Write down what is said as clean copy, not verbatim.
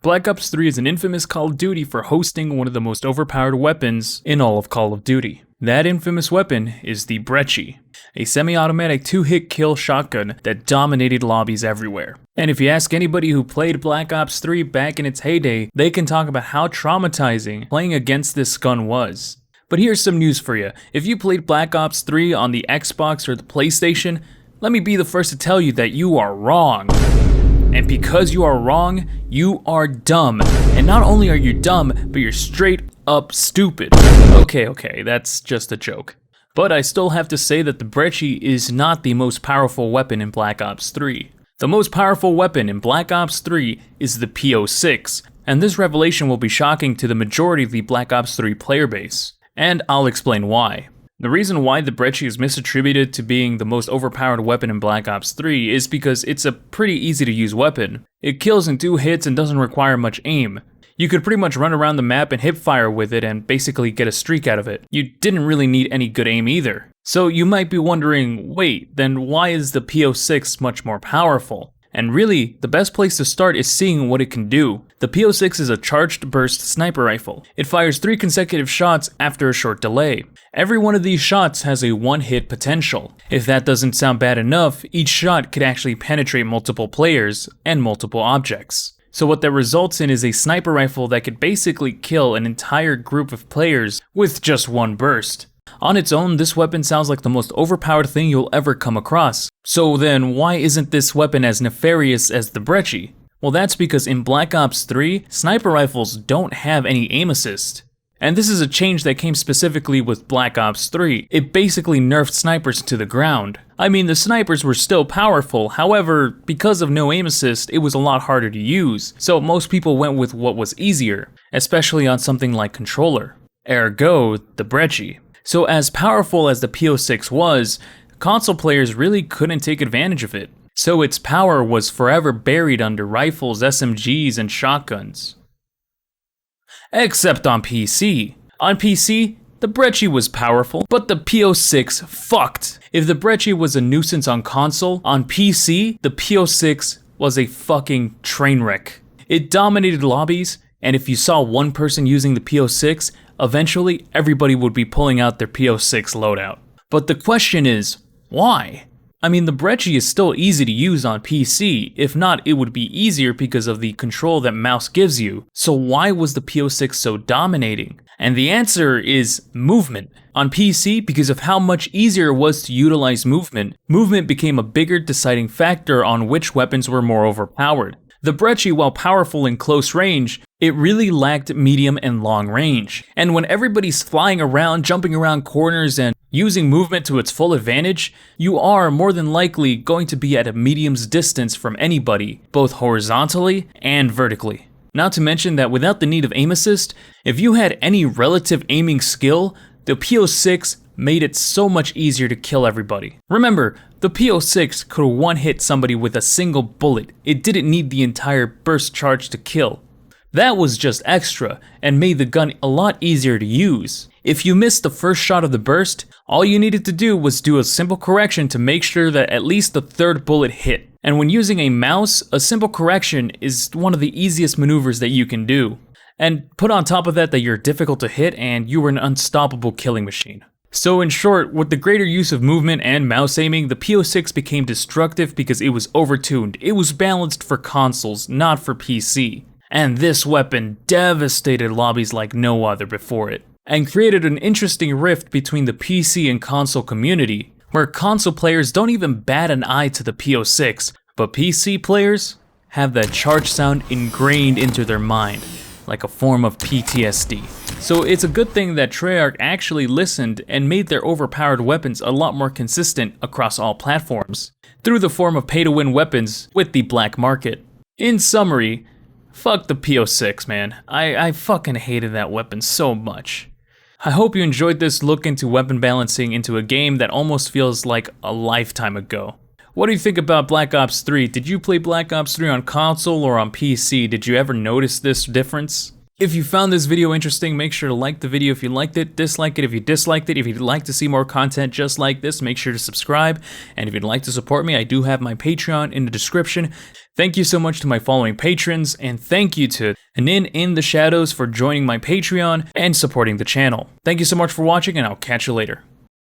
Black Ops 3 is an infamous Call of Duty for hosting one of the most overpowered weapons in all of Call of Duty. That infamous weapon is the Brecci, a semi-automatic 2-hit kill shotgun that dominated lobbies everywhere. And if you ask anybody who played Black Ops 3 back in its heyday, they can talk about how traumatizing playing against this gun was. But here's some news for you. If you played Black Ops 3 on the Xbox or the PlayStation, let me be the first to tell you that you are wrong. And because you are wrong, you are dumb. And not only are you dumb, but you're straight up stupid. Okay, that's just a joke. But I still have to say that the Brecci is not the most powerful weapon in Black Ops 3. The most powerful weapon in Black Ops 3 is the BO3, and this revelation will be shocking to the majority of the Black Ops 3 player base. And I'll explain why. The reason why the Brecci is misattributed to being the most overpowered weapon in Black Ops 3 is because it's a pretty easy to use weapon. It kills in 2 hits and doesn't require much aim. You could pretty much run around the map and hip fire with it and basically get a streak out of it. You didn't really need any good aim either. So you might be wondering, wait, then why is the BO3 much more powerful? And really, the best place to start is seeing what it can do. The BO3 is a charged burst sniper rifle. It fires 3 consecutive shots after a short delay. Every one of these shots has a 1-hit potential. If that doesn't sound bad enough, each shot could actually penetrate multiple players and multiple objects. So what that results in is a sniper rifle that could basically kill an entire group of players with just 1 burst. On its own, this weapon sounds like the most overpowered thing you'll ever come across. So then, why isn't this weapon as nefarious as the Brecci? Well, that's because in Black Ops 3, sniper rifles don't have any aim assist. And this is a change that came specifically with Black Ops 3. It basically nerfed snipers to the ground. I mean, the snipers were still powerful, however, because of no aim assist, it was a lot harder to use, so most people went with what was easier, especially on something like controller. Ergo, the Brecci. So as powerful as the BO3 was, console players really couldn't take advantage of it. So its power was forever buried under rifles, SMGs, and shotguns. Except on PC. On PC, the Brecci was powerful, but the BO3 fucked. If the Brecci was a nuisance on console, on PC, the BO3 was a fucking train wreck. It dominated lobbies, and if you saw one person using the BO3, eventually everybody would be pulling out their BO6 loadout. But the question is, why? I mean, the Brecci is still easy to use on PC, if not it would be easier because of the control that mouse gives you. So why was the BO6 so dominating? And the answer is movement. On PC, because of how much easier it was to utilize movement, movement became a bigger deciding factor on which weapons were more overpowered. The Brecci, while powerful in close range, it really lacked medium and long range. And when everybody's flying around, jumping around corners, and using movement to its full advantage, you are more than likely going to be at a medium's distance from anybody, both horizontally and vertically. Not to mention that without the need of aim assist, if you had any relative aiming skill, the BO6 made it so much easier to kill everybody. Remember, the BO6 could one-hit somebody with a single bullet. It didn't need the entire burst charge to kill. That was just extra, and made the gun a lot easier to use. If you missed the first shot of the burst, all you needed to do was do a simple correction to make sure that at least the 3rd bullet hit. And when using a mouse, a simple correction is one of the easiest maneuvers that you can do. And put on top of that you're difficult to hit and you were an unstoppable killing machine. So in short, with the greater use of movement and mouse aiming, the BO6 became destructive because it was overtuned. It was balanced for consoles, not for PC. And this weapon devastated lobbies like no other before it, and created an interesting rift between the PC and console community, where console players don't even bat an eye to the BO6, but PC players have that charge sound ingrained into their mind, like a form of PTSD. So it's a good thing that Treyarch actually listened and made their overpowered weapons a lot more consistent across all platforms, through the form of pay-to-win weapons with the black market. In summary, fuck the BO6, man. I fucking hated that weapon so much. I hope you enjoyed this look into weapon balancing into a game that almost feels like a lifetime ago. What do you think about Black Ops 3? Did you play Black Ops 3 on console or on PC? Did you ever notice this difference? If you found this video interesting, make sure to like the video if you liked it, dislike it if you disliked it. If you'd like to see more content just like this, make sure to subscribe. And if you'd like to support me, I do have my Patreon in the description. Thank you so much to my following patrons, and thank you to Nin In The Shadows for joining my Patreon and supporting the channel. Thank you so much for watching, and I'll catch you later.